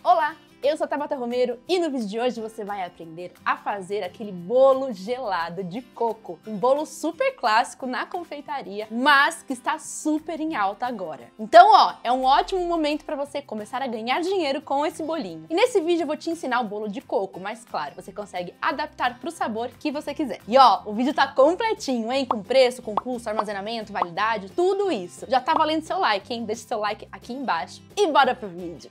Olá, eu sou a Tabata Romero e no vídeo de hoje você vai aprender a fazer aquele bolo gelado de coco. Um bolo super clássico na confeitaria, mas que está super em alta agora. Então, é um ótimo momento para você começar a ganhar dinheiro com esse bolinho. E nesse vídeo eu vou te ensinar o bolo de coco, mas claro, você consegue adaptar para o sabor que você quiser. E o vídeo tá completinho, hein? Com preço, com custo, armazenamento, validade, tudo isso. Já tá valendo seu like, hein? Deixa seu like aqui embaixo e bora pro vídeo.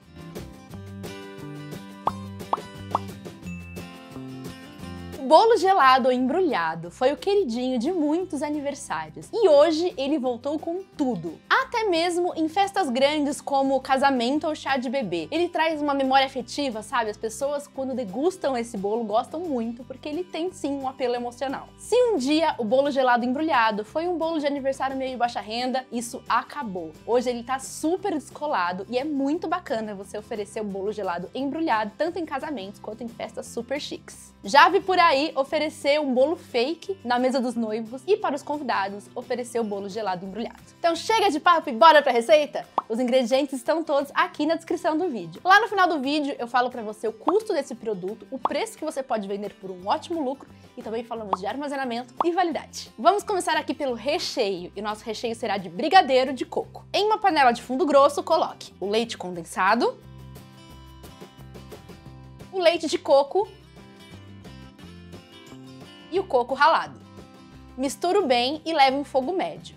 O bolo gelado ou embrulhado foi o queridinho de muitos aniversários e hoje ele voltou com tudo. Até mesmo em festas grandes como casamento ou chá de bebê. Ele traz uma memória afetiva, sabe? As pessoas quando degustam esse bolo gostam muito porque ele tem sim um apelo emocional. Se um dia o bolo gelado embrulhado foi um bolo de aniversário meio baixa renda, isso acabou. Hoje ele tá super descolado e é muito bacana você oferecer o bolo gelado embrulhado tanto em casamentos quanto em festas super chiques. Já vi por aí oferecer um bolo fake na mesa dos noivos e para os convidados oferecer o bolo gelado embrulhado. Então chega de papo e bora pra receita? Os ingredientes estão todos aqui na descrição do vídeo. Lá no final do vídeo eu falo pra você o custo desse produto, o preço que você pode vender por um ótimo lucro e também falamos de armazenamento e validade. Vamos começar aqui pelo recheio e o nosso recheio será de brigadeiro de coco. Em uma panela de fundo grosso coloque o leite condensado, o leite de coco e o coco ralado. Misturo bem e leve em fogo médio.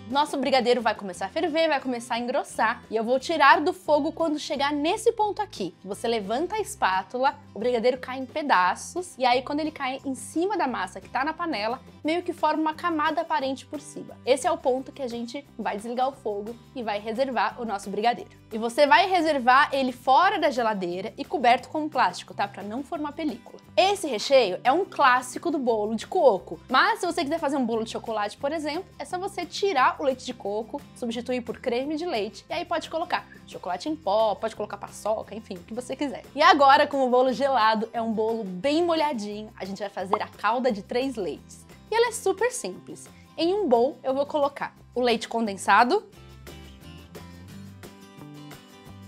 Nosso brigadeiro vai começar a ferver, vai começar a engrossar e eu vou tirar do fogo quando chegar nesse ponto aqui. Você levanta a espátula, o brigadeiro cai em pedaços e aí quando ele cai em cima da massa que tá na panela, meio que forma uma camada aparente por cima. Esse é o ponto que a gente vai desligar o fogo e vai reservar o nosso brigadeiro. E você vai reservar ele fora da geladeira e coberto com plástico, tá? Pra não formar película. Esse recheio é um clássico do bolo de coco, mas se você quiser fazer um bolo de chocolate, por exemplo, é só você tirar o leite de coco, substituir por creme de leite e aí pode colocar chocolate em pó, pode colocar paçoca, enfim, o que você quiser. E agora, como o bolo gelado é um bolo bem molhadinho, a gente vai fazer a calda de 3 leites. E ela é super simples. Em um bowl eu vou colocar o leite condensado,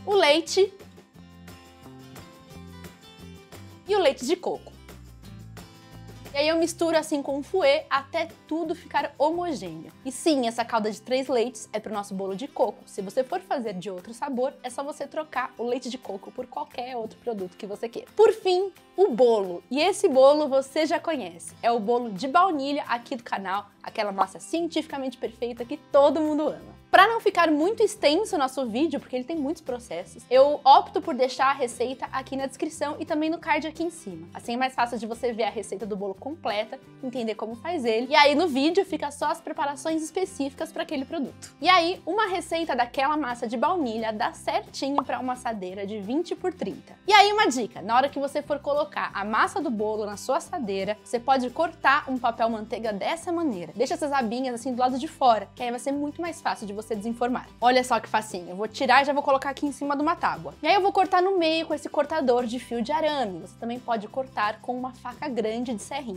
o leite e o leite de coco. E aí eu misturo assim com um fouet até tudo ficar homogêneo. E sim, essa calda de 3 leites é para o nosso bolo de coco. Se você for fazer de outro sabor, é só você trocar o leite de coco por qualquer outro produto que você queira. Por fim, o bolo. E esse bolo você já conhece. É o bolo de baunilha aqui do canal, aquela massa cientificamente perfeita que todo mundo ama. Para não ficar muito extenso o nosso vídeo, porque ele tem muitos processos, eu opto por deixar a receita aqui na descrição e também no card aqui em cima. Assim é mais fácil de você ver a receita do bolo completa, entender como faz ele, e aí no vídeo fica só as preparações específicas para aquele produto. E aí, uma receita daquela massa de baunilha dá certinho para uma assadeira de 20 por 30. E aí uma dica, na hora que você for colocar a massa do bolo na sua assadeira, você pode cortar um papel manteiga dessa maneira. Deixa essas abinhas assim do lado de fora, que aí vai ser muito mais fácil de você desenformar. Olha só que facinho, eu vou tirar e já vou colocar aqui em cima de uma tábua. E aí eu vou cortar no meio com esse cortador de fio de arame. Você também pode cortar com uma faca grande de serrinha.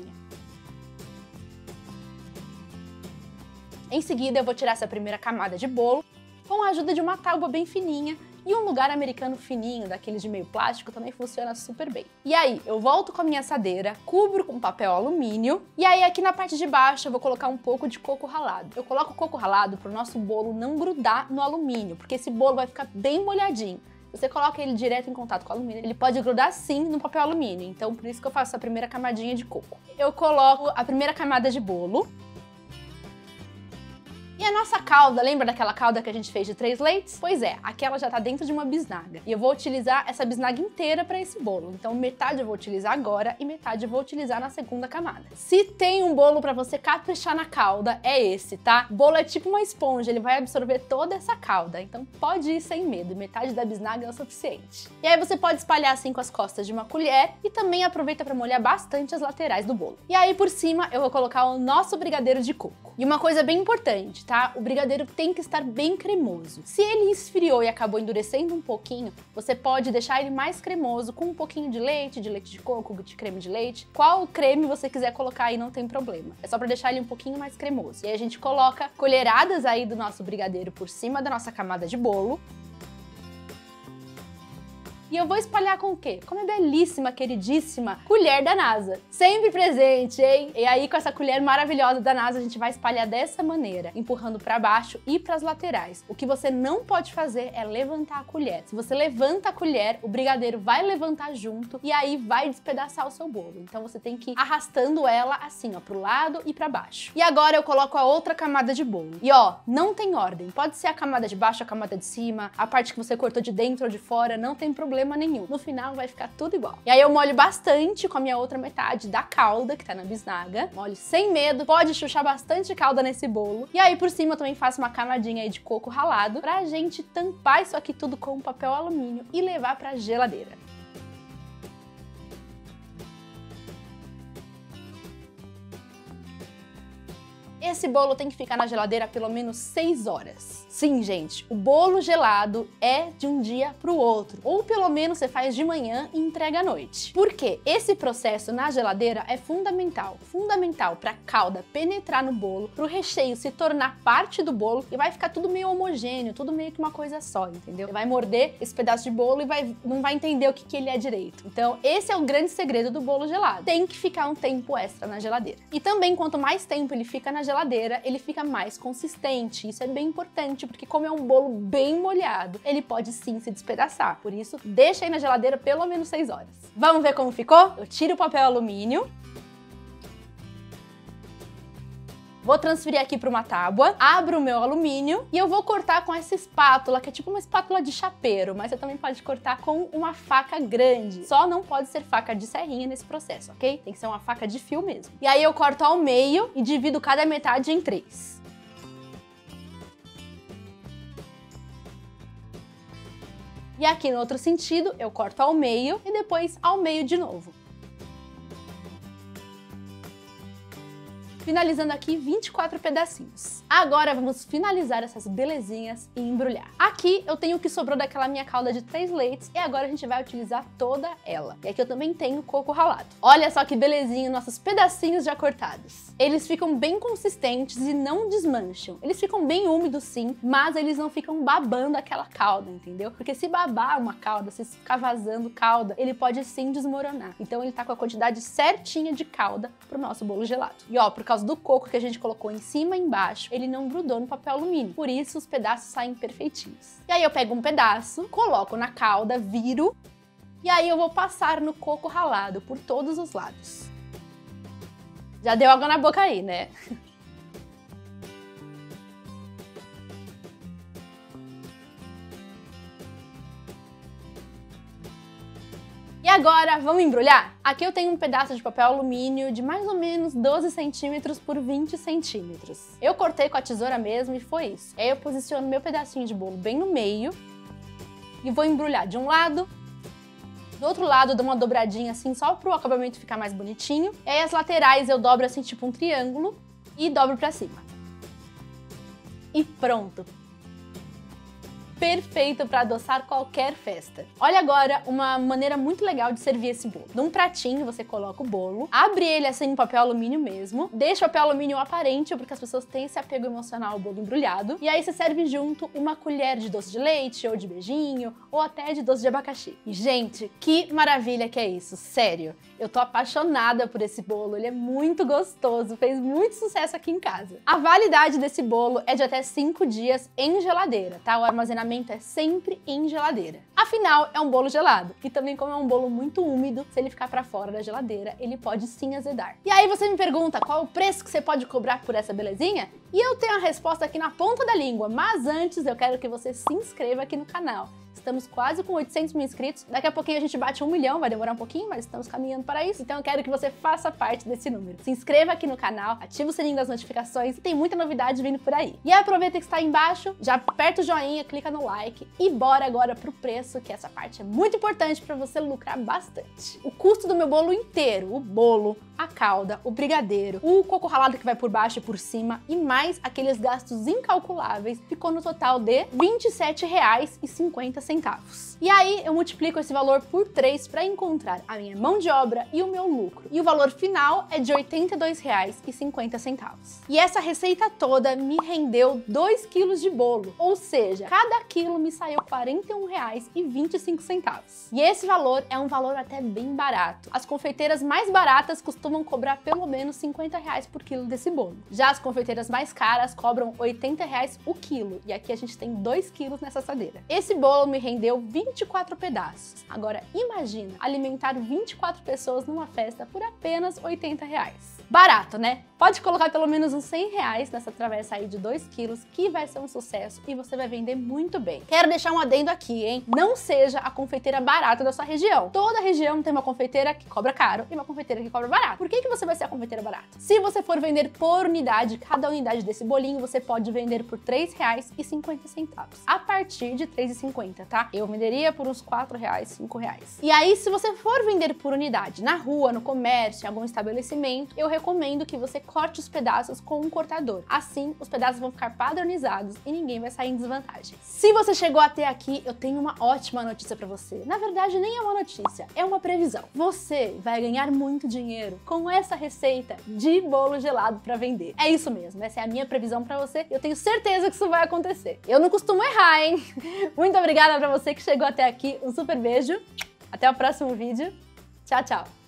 Em seguida eu vou tirar essa primeira camada de bolo com a ajuda de uma tábua bem fininha e um lugar americano fininho, daqueles de meio plástico, também funciona super bem. E aí, eu volto com a minha assadeira, cubro com papel alumínio, e aí aqui na parte de baixo eu vou colocar um pouco de coco ralado. Eu coloco o coco ralado para o nosso bolo não grudar no alumínio, porque esse bolo vai ficar bem molhadinho. Você coloca ele direto em contato com o alumínio, ele pode grudar sim no papel alumínio, então por isso que eu faço a primeira camadinha de coco. Eu coloco a primeira camada de bolo. E a nossa calda, lembra daquela calda que a gente fez de 3 leites? Pois é, aquela já tá dentro de uma bisnaga. E eu vou utilizar essa bisnaga inteira para esse bolo. Então metade eu vou utilizar agora e metade eu vou utilizar na segunda camada. Se tem um bolo para você caprichar na calda, é esse, tá? O bolo é tipo uma esponja, ele vai absorver toda essa calda. Então pode ir sem medo, metade da bisnaga é o suficiente. E aí você pode espalhar assim com as costas de uma colher e também aproveita para molhar bastante as laterais do bolo. E aí por cima eu vou colocar o nosso brigadeiro de coco. E uma coisa bem importante, tá? O brigadeiro tem que estar bem cremoso. Se ele esfriou e acabou endurecendo um pouquinho, você pode deixar ele mais cremoso com um pouquinho de leite de coco, de creme de leite. Qual creme você quiser colocar aí não tem problema. É só para deixar ele um pouquinho mais cremoso. E aí a gente coloca colheradas aí do nosso brigadeiro por cima da nossa camada de bolo. E eu vou espalhar com o quê? Com a minha belíssima, queridíssima colher da NASA. Sempre presente, hein? E aí, com essa colher maravilhosa da NASA, a gente vai espalhar dessa maneira, empurrando para baixo e para as laterais. O que você não pode fazer é levantar a colher. Se você levanta a colher, o brigadeiro vai levantar junto e aí vai despedaçar o seu bolo. Então você tem que ir arrastando ela assim, ó, pro lado e para baixo. E agora eu coloco a outra camada de bolo. E ó, não tem ordem. Pode ser a camada de baixo, a camada de cima, a parte que você cortou de dentro ou de fora, não tem problema nenhum. No final vai ficar tudo igual. E aí eu molho bastante com a minha outra metade da calda que tá na bisnaga. Molho sem medo, pode chuchar bastante calda nesse bolo. E aí por cima eu também faço uma camadinha aí de coco ralado pra gente tampar isso aqui tudo com papel alumínio e levar pra geladeira. Esse bolo tem que ficar na geladeira pelo menos 6 horas. Sim, gente, o bolo gelado é de um dia para o outro. Ou pelo menos você faz de manhã e entrega à noite. Por quê? Esse processo na geladeira é fundamental. Fundamental para a calda penetrar no bolo, para o recheio se tornar parte do bolo e vai ficar tudo meio homogêneo, tudo meio que uma coisa só, entendeu? Você vai morder esse pedaço de bolo e não vai entender o que ele é direito. Então, esse é o grande segredo do bolo gelado. Tem que ficar um tempo extra na geladeira. E também, quanto mais tempo ele fica na geladeira, ele fica mais consistente. Isso é bem importante, porque como é um bolo bem molhado, ele pode sim se despedaçar. Por isso, deixa aí na geladeira pelo menos 6 horas. Vamos ver como ficou? Eu tiro o papel alumínio. Vou transferir aqui para uma tábua, abro o meu alumínio e eu vou cortar com essa espátula, que é tipo uma espátula de chapeiro, mas você também pode cortar com uma faca grande. Só não pode ser faca de serrinha nesse processo, ok? Tem que ser uma faca de fio mesmo. E aí eu corto ao meio e divido cada metade em 3. E aqui no outro sentido, eu corto ao meio e depois ao meio de novo. Finalizando aqui 24 pedacinhos. Agora vamos finalizar essas belezinhas e embrulhar. Aqui eu tenho o que sobrou daquela minha calda de 3 leites e agora a gente vai utilizar toda ela. E aqui eu também tenho coco ralado. Olha só que belezinho nossos pedacinhos já cortados. Eles ficam bem consistentes e não desmancham. Eles ficam bem úmidos sim, mas eles não ficam babando aquela calda, entendeu? Porque se babar uma calda, se ficar vazando calda, ele pode sim desmoronar. Então ele tá com a quantidade certinha de calda pro nosso bolo gelado. E ó, por causa do coco que a gente colocou em cima e embaixo, ele não grudou no papel alumínio. Por isso os pedaços saem perfeitinhos. E aí eu pego um pedaço, coloco na calda, viro, e aí eu vou passar no coco ralado por todos os lados. Já deu água na boca aí, né? E agora, vamos embrulhar? Aqui eu tenho um pedaço de papel alumínio de mais ou menos 12 centímetros por 20 centímetros. Eu cortei com a tesoura mesmo e foi isso. Aí eu posiciono meu pedacinho de bolo bem no meio e vou embrulhar de um lado. Do outro lado eu dou uma dobradinha assim só para o acabamento ficar mais bonitinho. E aí as laterais eu dobro assim tipo um triângulo e dobro para cima. E pronto! Perfeito para adoçar qualquer festa. Olha agora uma maneira muito legal de servir esse bolo. Num pratinho você coloca o bolo, abre ele assim em papel alumínio mesmo, deixa o papel alumínio aparente porque as pessoas têm esse apego emocional ao bolo embrulhado, e aí você serve junto uma colher de doce de leite ou de beijinho ou até de doce de abacaxi. E gente, que maravilha que é isso, sério. Eu tô apaixonada por esse bolo, ele é muito gostoso, fez muito sucesso aqui em casa. A validade desse bolo é de até 5 dias em geladeira, tá? O armazenamento é sempre em geladeira. Afinal, é um bolo gelado. E também como é um bolo muito úmido, se ele ficar pra fora da geladeira, ele pode sim azedar. E aí você me pergunta qual o preço que você pode cobrar por essa belezinha? E eu tenho a resposta aqui na ponta da língua, mas antes eu quero que você se inscreva aqui no canal. Estamos quase com 800 mil inscritos. Daqui a pouquinho a gente bate 1 milhão, vai demorar um pouquinho, mas estamos caminhando para isso. Então eu quero que você faça parte desse número. Se inscreva aqui no canal, ativa o sininho das notificações, tem muita novidade vindo por aí. E aproveita que está aí embaixo, já aperta o joinha, clica no like e bora agora pro preço, que essa parte é muito importante para você lucrar bastante. O custo do meu bolo inteiro, o bolo, a calda, o brigadeiro, o coco ralado que vai por baixo e por cima e mais mais aqueles gastos incalculáveis, ficou no total de R$ 27,50. E aí eu multiplico esse valor por 3 para encontrar a minha mão de obra e o meu lucro. E o valor final é de R$ 82,50. E essa receita toda me rendeu 2 quilos de bolo, ou seja, cada quilo me saiu R$ 41,25. E esse valor é um valor até bem barato. As confeiteiras mais baratas costumam cobrar pelo menos R$ 50 por quilo desse bolo. Já as confeiteiras mais caras cobram R$ 80 o quilo, e aqui a gente tem 2 quilos nessa assadeira. Esse bolo me rendeu 24 pedaços. Agora imagina alimentar 24 pessoas numa festa por apenas R$ 80. Barato, né? Pode colocar pelo menos uns R$ 100 nessa travessa aí de 2 quilos, que vai ser um sucesso e você vai vender muito bem. Quero deixar um adendo aqui, hein? Não seja a confeiteira barata da sua região. Toda região tem uma confeiteira que cobra caro e uma confeiteira que cobra barato. Por que você vai ser a confeiteira barata? Se você for vender por unidade, cada unidade desse bolinho você pode vender por R$ 3,50. A partir de R$ 3,50, tá? Eu venderia por uns R$ 4, R$ 5. E aí, se você for vender por unidade na rua, no comércio, em algum estabelecimento, eu recomendo que você corte os pedaços com um cortador. Assim, os pedaços vão ficar padronizados e ninguém vai sair em desvantagem. Se você chegou até aqui, eu tenho uma ótima notícia pra você. Na verdade, nem é uma notícia, é uma previsão. Você vai ganhar muito dinheiro com essa receita de bolo gelado pra vender. É isso mesmo, essa é a minha previsão pra você. Eu tenho certeza que isso vai acontecer. Eu não costumo errar, hein? Muito obrigada pra você que chegou até aqui. Um super beijo. Até o próximo vídeo. Tchau, tchau.